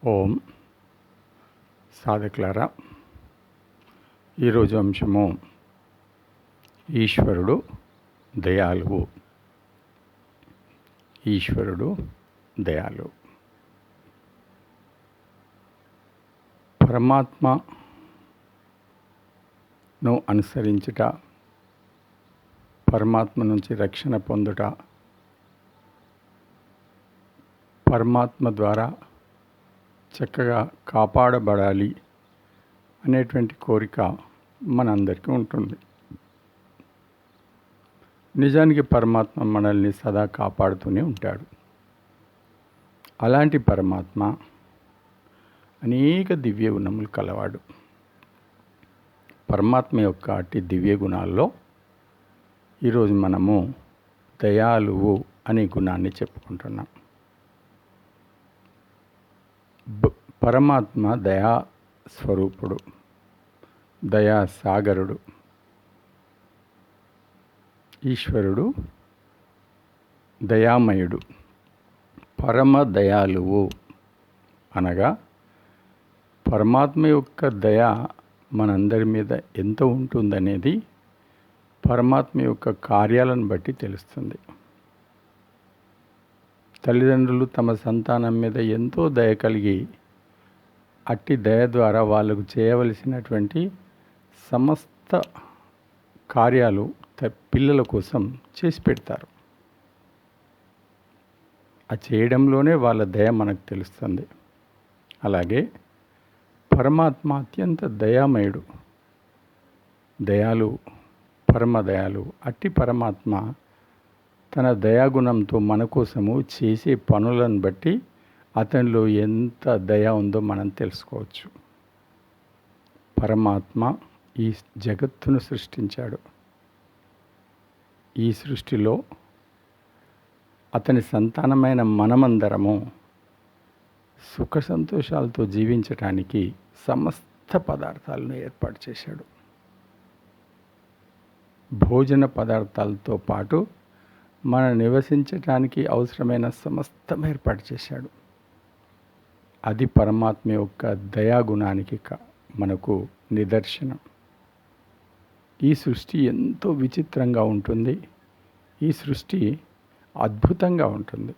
ఓం సాధకులారా, ఈరోజు అంశము ఈశ్వరుడు దయాళువు. ఈశ్వరుడు దయాళువు. పరమాత్మను అనుసరించుట, పరమాత్మ నుంచి రక్షణ పొందుట, పరమాత్మ ద్వారా చక్కగా కాపాడబడాలి అనేటువంటి కోరిక మనందరికీ ఉంటుంది. నిజానికి పరమాత్మ మనల్ని సదా కాపాడుతూనే ఉంటాడు. అలాంటి పరమాత్మ అనేక దివ్య గుణములు కలవాడు. పరమాత్మ యొక్క అట్టి దివ్య గుణాల్లో ఈరోజు మనము దయాళువు అనే గుణాన్ని చెప్పుకుంటున్నాం. పరమాత్మ దయా స్వరూపుడు, దయా సాగరుడు. ఈశ్వరుడు దయామయుడు, పరమ దయాళువు. అనగా పరమాత్మ యొక్క దయ మనందరి మీద ఎంత ఉంటుందనేది పరమాత్మ యొక్క కార్యాలను బట్టి తెలుస్తుంది. తల్లిదండ్రులు తమ సంతానం మీద ఎంతో దయ కలిగి అట్టి దయ ద్వారా వాళ్ళకు చేయవలసినటువంటి సమస్త కార్యాలు పిల్లల కోసం చేసి పెడతారు. ఆ చేయడంలోనే వాళ్ళ దయ మనకు తెలుస్తుంది. అలాగే పరమాత్మ అత్యంత దయామయుడు, దయాళువు, పరమ దయాళువు. అట్టి పరమాత్మ తన దయాగుణంతో మన కోసము చేసే పనులను బట్టి అతనిలో ఎంత దయ ఉందో మనం తెలుసుకోవచ్చు. పరమాత్మ ఈ జగత్తును సృష్టించాడు. ఈ సృష్టిలో అతని సంతానమైన మనమందరము సుఖ సంతోషాలతో జీవించటానికి సమస్త పదార్థాలను ఏర్పాటు చేశాడు. భోజన పదార్థాలతో పాటు మన నివసించటానికి అవసరమైన సమస్తం ఏర్పాటు చేశాడు. అది పరమాత్మ యొక్క దయాగుణానికి మనకు నిదర్శనం. ఈ సృష్టి ఎంతో విచిత్రంగా ఉంటుంది. ఈ సృష్టి అద్భుతంగా ఉంటుంది.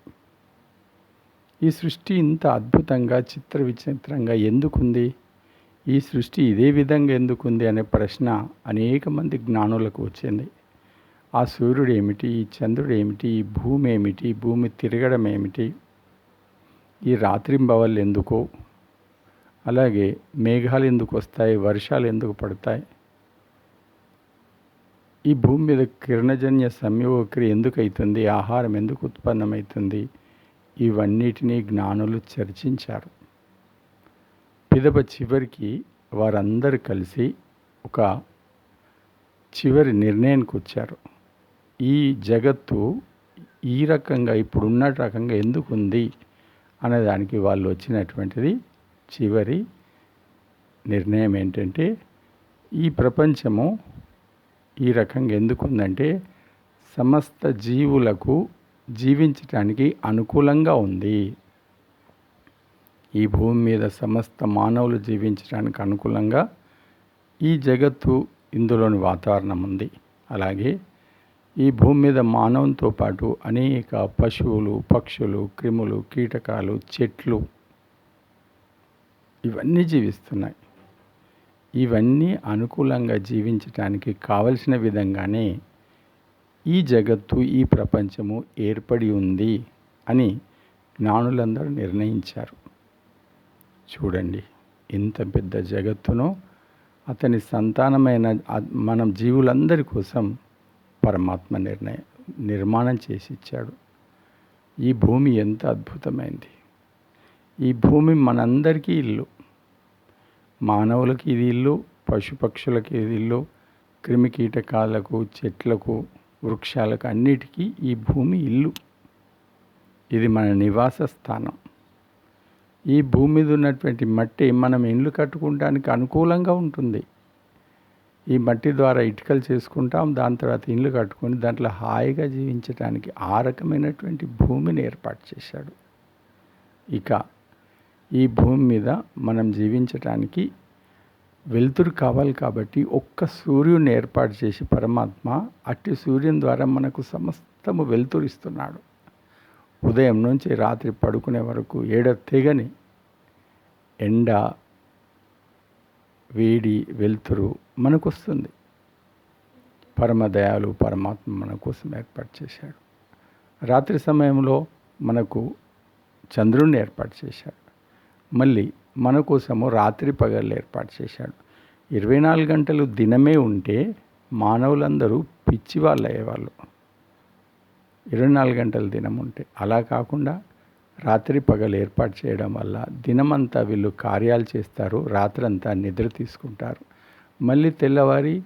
ఈ సృష్టి ఇంత అద్భుతంగా విచిత్రంగా ఎందుకుంది? ఈ సృష్టి ఇదే విధంగా ఎందుకుంది అనే ప్రశ్న అనేక మంది జ్ఞానులకు వచ్చింది. ఆ సూర్యుడు ఏమిటి, ఈ చంద్రుడు ఏమిటి, ఈ భూమి ఏమిటి, ఈ భూమి తిరగడం ఏమిటి, ఈ రాత్రింబవళ్ళు ఎందుకో, అలాగే మేఘాలు ఎందుకు వస్తాయి, వర్షాలు ఎందుకు పడతాయి, ఈ భూమి మీద కిరణజన్య సంయోగక్రియ ఎందుకు అవుతుంది, ఆహారం ఎందుకు ఉత్పన్నమవుతుంది, ఇవన్నిటినీ జ్ఞానులు చర్చించారు. పిదప చివరికి వారందరూ కలిసి ఒక చివరి నిర్ణయానికి వచ్చారు. ఈ జగత్తు ఈ రకంగా ఇప్పుడున్న రకంగా ఎందుకు ఉంది అనేదానికి వాళ్ళు వచ్చినటువంటిది చివరి నిర్ణయం ఏంటంటే, ఈ ప్రపంచము ఈ రకంగా ఎందుకుందంటే సమస్త జీవులకు జీవించటానికి అనుకూలంగా ఉంది. ఈ భూమి మీద సమస్త మానవులు జీవించడానికి అనుకూలంగా ఈ జగత్తు, ఇందులోని వాతావరణం ఉంది. అలాగే ఈ భూమి మీద మానవునితో పాటు అనేక పశువులు, పక్షులు, క్రిములు, కీటకాలు, చెట్లు ఇవన్నీ జీవిస్తున్నాయి. ఇవన్నీ అనుకూలంగా జీవించటానికి కావలసిన విధంగానే ఈ జగత్తు, ఈ ప్రపంచము ఏర్పడి ఉంది అని జ్ఞానులందరూ నిర్ణయించారు. చూడండి, ఇంత పెద్ద జగత్తును అతని సంతానమైన మనం జీవులందరి కోసం పరమాత్మ నిర్మాణం చేసి ఇచ్చాడు. ఈ భూమి ఎంత అద్భుతమైంది. ఈ భూమి మనందరికీ ఇల్లు. మానవులకి ఇది ఇల్లు, పశుపక్షులకి ఇది ఇల్లు, క్రిమికీటకాలకు, చెట్లకు, వృక్షాలకు అన్నిటికీ ఈ భూమి ఇల్లు. ఇది మన నివాస స్థానం. ఈ భూమి మీద ఉన్నటువంటి మట్టి మనం ఇల్లు కట్టుకోవడానికి అనుకూలంగా ఉంటుంది. ఈ మట్టి ద్వారా ఇటుకలు చేసుకుంటాం, దాని తర్వాత ఇల్లు కట్టుకొని దాంట్లో హాయిగా జీవించడానికి ఆ రకమైనటువంటి భూమిని ఏర్పాటు చేశాడు. ఇక ఈ భూమి మీద మనం జీవించటానికి వెలుతురు కావాలి కాబట్టి ఒక్క సూర్యుని ఏర్పాటు చేసి పరమాత్మ అట్టి సూర్యుని ద్వారా మనకు సమస్తము వెలుతురిస్తున్నాడు. ఉదయం నుంచి రాత్రి పడుకునే వరకు తెగని ఎండ, వేడి, వెలుతురు మనకు వస్తుంది. పరమదయాలు పరమాత్మ మన కోసం ఏర్పాటు చేశాడు. రాత్రి సమయంలో మనకు చంద్రుడిని ఏర్పాటు చేశాడు. మళ్ళీ మన కోసము రాత్రి పగళ్ళు ఏర్పాటు చేశాడు. 24 గంటలు దినమే ఉంటే మానవులందరూ పిచ్చి వాళ్ళు అయ్యేవాళ్ళు. 24 గంటల దినం ఉంటే అలా కాకుండా రాత్రి పగలు ఏర్పాటు చేయడం వల్ల దినమంతా వీళ్ళు కార్యాలు చేస్తారు, రాత్రంతా నిద్ర తీసుకుంటారు. మళ్ళీ తెల్లవారి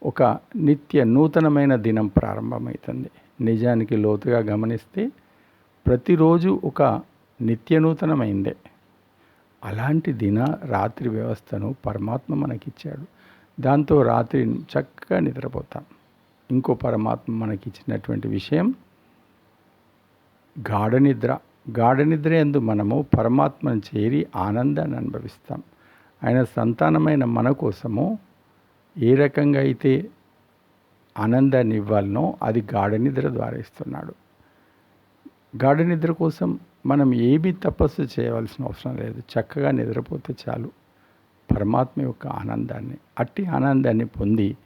ఒక నిత్య నూతనమైన దినం ప్రారంభమవుతుంది. నిజానికి లోతుగా గమనిస్తే ప్రతిరోజు ఒక నిత్య నూతనమైందే. అలాంటి రాత్రి వ్యవస్థను పరమాత్మ మనకిచ్చాడు. దాంతో రాత్రి చక్కగా నిద్రపోతాం. ఇంకో పరమాత్మ మనకిచ్చినటువంటి విషయం గాఢనిద్ర. గాఢనిద్ర యందు మనము పరమాత్మను చేరి ఆనందాన్ని అనుభవిస్తాం. ఆయన సంతానమైన మన కోసము ఏ రకంగా అయితే ఆనందాన్ని ఇవ్వాలనో అది గాఢనిద్ర ద్వారా ఇస్తున్నాడు. గాఢనిద్ర కోసం మనం ఏమీ తపస్సు చేయవలసిన అవసరం లేదు. చక్కగా నిద్రపోతే చాలు. పరమాత్మ యొక్క ఆనందాన్ని, అట్టి ఆనందాన్ని పొంది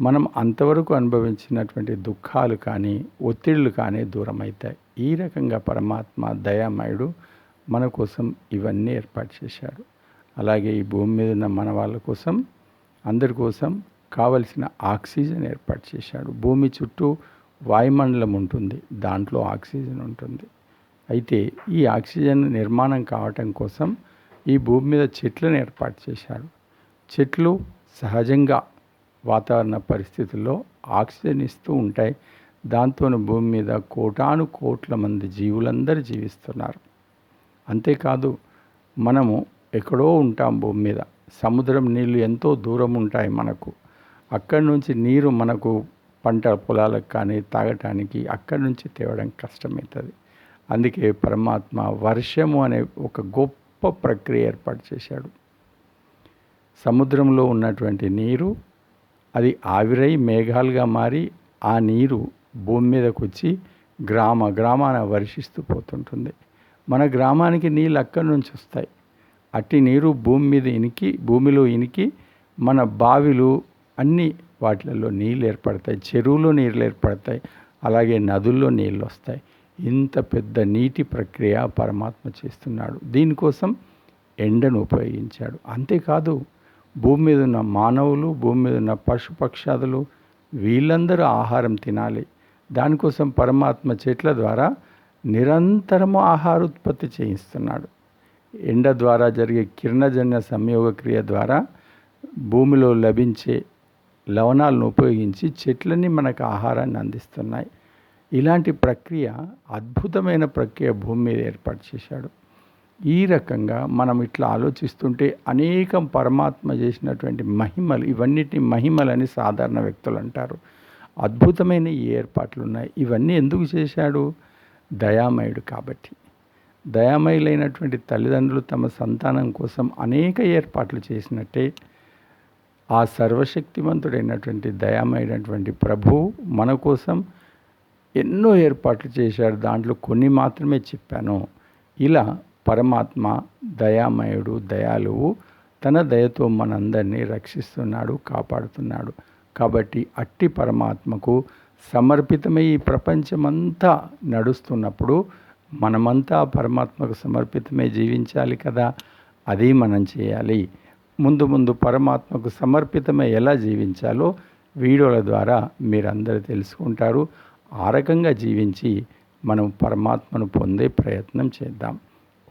మనం అంతవరకు అనుభవించినటువంటి దుఃఖాలు కానీ ఒత్తిళ్ళు కానీ దూరం అవుతాయి. ఈ రకంగా పరమాత్మ దయామయుడు మన కోసం ఇవన్నీ ఏర్పాటు చేశాడు. అలాగే ఈ భూమి మీద ఉన్న మన వాళ్ళ కోసం, అందరి కోసం కావలసిన ఆక్సిజన్ ఏర్పాటు చేశాడు. భూమి చుట్టూ వాయుమండలం ఉంటుంది, దాంట్లో ఆక్సిజన్ ఉంటుంది. అయితే ఈ ఆక్సిజన్ నిర్మాణం కావటం కోసం ఈ భూమి మీద చెట్లను ఏర్పాటు చేశాడు. చెట్లు సహజంగా వాతావరణ పరిస్థితుల్లో ఆక్సిజన్ ఇస్తూ ఉంటాయి. దాంతో భూమి మీద కోటాను కోట్ల మంది జీవులందరూ జీవిస్తున్నారు. అంతేకాదు మనము ఎక్కడో ఉంటాం భూమి మీద. సముద్రం నీళ్ళు ఎంతో దూరం ఉంటాయి మనకు. అక్కడి నుంచి నీరు మనకు పంట పొలాలకు కానీ తాగటానికి అక్కడి నుంచి తేవడం కష్టమవుతుంది. అందుకే పరమాత్మ వర్షము అనే ఒక గొప్ప ప్రక్రియ ఏర్పాటు చేశాడు. సముద్రంలో ఉన్నటువంటి నీరు అది ఆవిరై మేఘాలుగా మారి ఆ నీరు భూమి మీదకి వచ్చి గ్రామాన వర్షిస్తూ పోతుంటుంది. మన గ్రామానికి నీళ్ళు అక్కడి నుంచి వస్తాయి. అట్టి నీరు భూమిలో ఇనికి మన బావిలు అన్ని వాటిలలో నీళ్ళు ఏర్పడతాయి, చెరువులో నీళ్ళు ఏర్పడతాయి, అలాగే నదుల్లో నీళ్ళు వస్తాయి. ఇంత పెద్ద నీటి ప్రక్రియ పరమాత్మ చేస్తున్నాడు. దీనికోసం ఎండను ఉపయోగించాడు. అంతేకాదు భూమి మీద ఉన్న మానవులు, భూమి మీద ఉన్న పశుపక్షాదులు వీళ్ళందరూ ఆహారం తినాలి. దానికోసం పరమాత్మ చెట్ల ద్వారా నిరంతరము ఆహార ఉత్పత్తి చేయిస్తున్నాడు. ఎండ ద్వారా జరిగే కిరణజన్య సంయోగ క్రియ ద్వారా భూమిలో లభించే లవణాలను ఉపయోగించి చెట్లన్నీ మనకు ఆహారాన్ని అందిస్తున్నాయి. ఇలాంటి ప్రక్రియ, అద్భుతమైన ప్రక్రియ భూమి మీద ఏర్పాటు చేశాడు. ఈ రకంగా మనం ఇట్లా ఆలోచిస్తుంటే అనేకం పరమాత్మ చేసినటువంటి మహిమలు, ఇవన్నిటిని మహిమలని సాధారణ వ్యక్తులు అంటారు. అద్భుతమైన ఈ ఏర్పాట్లు ఉన్నాయి. ఇవన్నీ ఎందుకు చేశాడు? దయామయుడు కాబట్టి. దయామయులైనటువంటి తల్లిదండ్రులు తమ సంతానం కోసం అనేక ఏర్పాట్లు చేసినట్టే ఆ సర్వశక్తివంతుడైనటువంటి దయామయుడైనటువంటి ప్రభువు మన కోసం ఎన్నో ఏర్పాట్లు చేశాడు. దాంట్లో కొన్ని మాత్రమే చెప్పాను. ఇలా పరమాత్మ దయామయుడు, దయాళువు, తన దయతో మనందరినీ రక్షిస్తున్నాడు, కాపాడుతున్నాడు. కాబట్టి అట్టి పరమాత్మకు సమర్పితమై ఈ ప్రపంచమంతా నడుస్తున్నప్పుడు మనమంతా పరమాత్మకు సమర్పితమై జీవించాలి కదా. అది మనం చేయాలి. ముందు పరమాత్మకు సమర్పితమై ఎలా జీవించాలో వీడియోల ద్వారా మీరందరూ తెలుసుకుంటారు. ఆ రకంగా జీవించి మనం పరమాత్మను పొందే ప్రయత్నం చేద్దాం.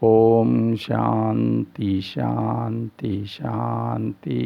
ఓం శాంతి శాంతి శాంతి.